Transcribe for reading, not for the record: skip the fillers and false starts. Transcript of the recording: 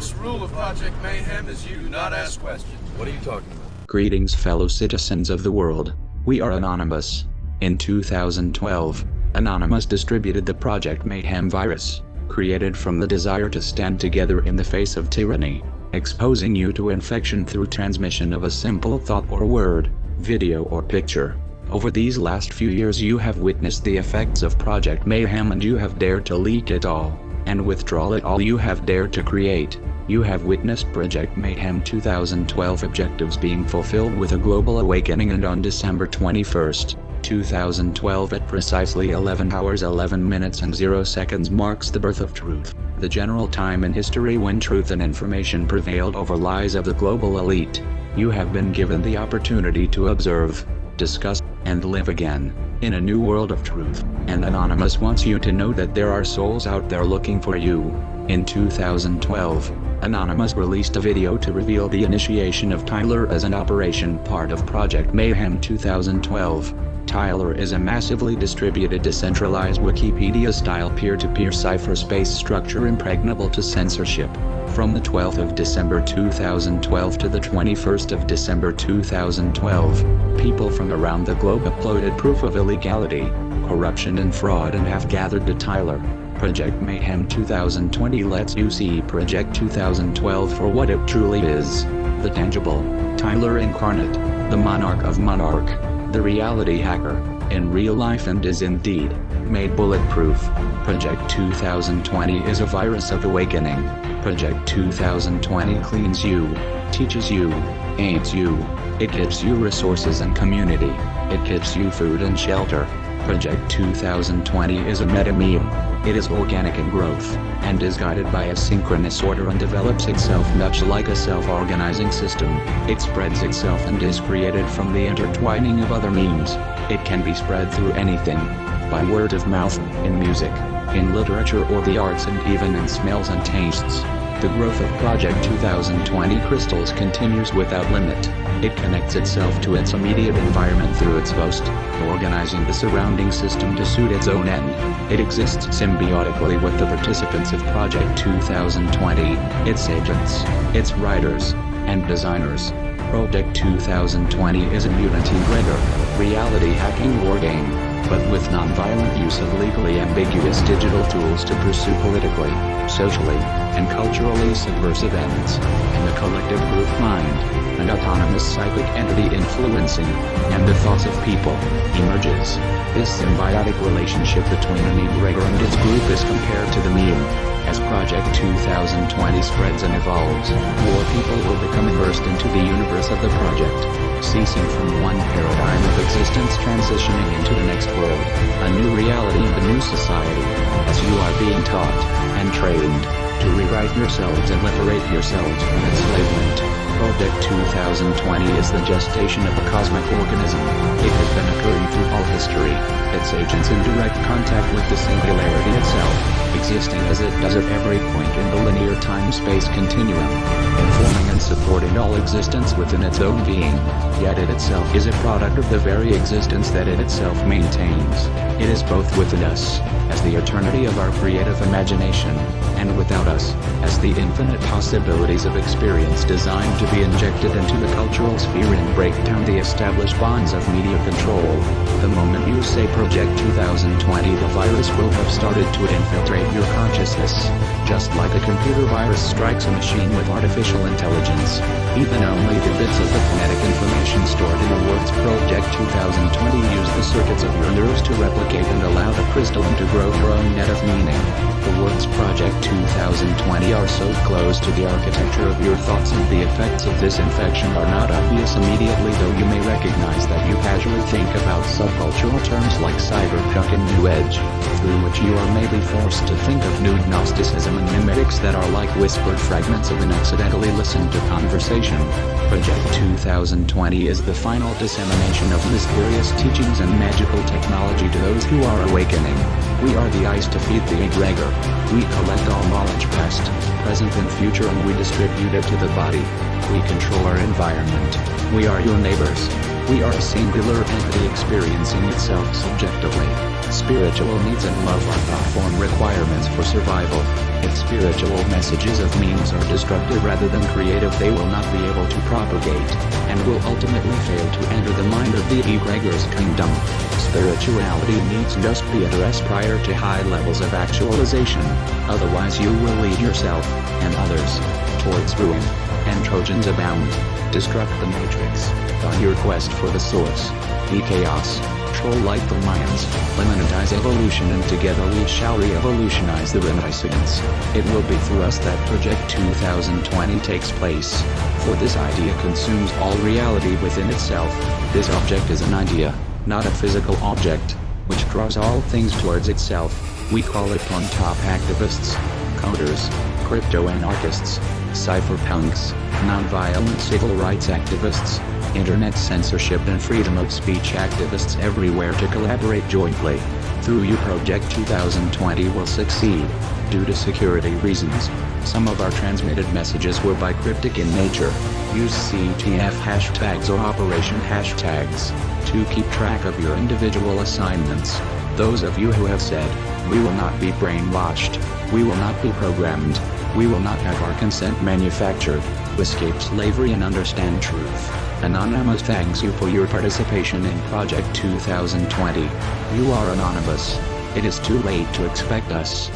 First rule of Project Mayhem is you do not ask questions. What are you talking about? Greetings, fellow citizens of the world. We are Anonymous. In 2012, Anonymous distributed the Project Mayhem virus, created from the desire to stand together in the face of tyranny, exposing you to infection through transmission of a simple thought or word, video or picture. Over these last few years you have witnessed the effects of Project Mayhem and you have dared to leak it all, and withdraw it all you have dared to create. You have witnessed Project Mayhem 2012 objectives being fulfilled with a global awakening, and on December 21st, 2012 at precisely 11 hours 11 minutes and 0 seconds marks the birth of truth, the general time in history when truth and information prevailed over lies of the global elite. You have been given the opportunity to observe, discuss, and live again, in a new world of truth, and Anonymous wants you to know that there are souls out there looking for you. In 2012, Anonymous released a video to reveal the initiation of Tyler as an operation part of Project Mayhem 2012. Tyler is a massively distributed decentralized Wikipedia-style peer-to-peer cypherspace structure impregnable to censorship. From the 12th of December 2012 to the 21st of December 2012, people from around the globe uploaded proof of illegality, corruption and fraud and have gathered to Tyler. Project Mayhem 2020 lets you see Project 2012 for what it truly is. The tangible, Tyler incarnate, the monarch of monarch, the reality hacker, in real life and is indeed made bulletproof. Project 2020 is a virus of awakening. Project 2020 cleans you, teaches you, aids you. It gives you resources and community. It gives you food and shelter. Project 2020 is a meta-meme. It is organic in growth, and is guided by a synchronous order and develops itself much like a self-organizing system. It spreads itself and is created from the intertwining of other memes. It can be spread through anything. By word of mouth, in music, in literature or the arts, and even in smells and tastes. The growth of Project 2020 crystals continues without limit. It connects itself to its immediate environment through its host, organizing the surrounding system to suit its own end. It exists symbiotically with the participants of Project 2020, its agents, its writers, and designers. Project 2020 is a mutant egregor, reality hacking wargame, but with non-violent use of legally ambiguous digital tools to pursue politically, socially, and culturally subversive ends, in the collective group mind, an autonomous psychic entity influencing, and the thoughts of people, emerges. This symbiotic relationship between an egregor and its group is compared to the meme. As Project 2020 spreads and evolves, more people will become immersed into the universe of the project, ceasing from one paradigm of existence transitioning into the next world, a new reality and a new society, as you are being taught, and trained, to rewrite yourselves and liberate yourselves from enslavement. Project 2020 is the gestation of a cosmic organism. It has been occurring through all history, its agents in direct contact with the singularity itself, existing as it does at every point in the linear time-space continuum, informing and supporting all existence within its own being, yet it itself is a product of the very existence that it itself maintains. It is both within us, as the eternity of our creative imagination, and without us, as the infinite possibilities of experience designed to be injected into the cultural sphere and break down the established bonds of media control. The moment you say Project 2020, the virus will have started to infiltrate your consciousness, just like a computer virus strikes a machine with artificial intelligence. Even only the bits of the phonetic information stored in the words Project 2020 use the circuits of your nerves to replicate and allow the crystalline to grow your own net of meaning. The words Project 2020 are so close to the architecture of your thoughts, and the effects of this infection are not obvious immediately, though you may recognize that you casually think about subcultural terms like cyberpunk and new age, through which you are maybe forced to think of nude Gnosticism and mimetics that are like whispered fragments of an accidentally listened to conversation. Project 2020 is the final dissemination of mysterious teachings and magical technology to those who are awakening. We are the eyes to feed the egregor. We collect all knowledge past, present and future, and we distribute it to the body. We control our environment. We are your neighbors. We are a singular entity experiencing itself subjectively. Spiritual needs and love are thought form requirements for survival. If spiritual messages of memes are destructive rather than creative, they will not be able to propagate, and will ultimately fail to enter the mind of the egregor's kingdom. Spirituality needs must be addressed prior to high levels of actualization, otherwise you will lead yourself, and others, towards ruin. And Trojans abound. Destruct the Matrix, on your quest for the source. Be chaos. Troll like the Mayans, eliminatize evolution, and together we shall re-evolutionize the Renaissance. It will be through us that Project 2020 takes place. For this idea consumes all reality within itself. This object is an idea, not a physical object, which draws all things towards itself. We call it on top activists, coders, crypto-anarchists, cypherpunks, non-violent civil rights activists, internet censorship and freedom of speech activists everywhere to collaborate jointly. Through you Project 2020 will succeed. Due to security reasons, some of our transmitted messages will be cryptic in nature. Use CTF hashtags or operation hashtags to keep track of your individual assignments. Those of you who have said, "We will not be brainwashed, we will not be programmed, we will not have our consent manufactured, to escape slavery and understand truth." Anonymous thanks you for your participation in Project 2020. You are anonymous. It is too late to expect us.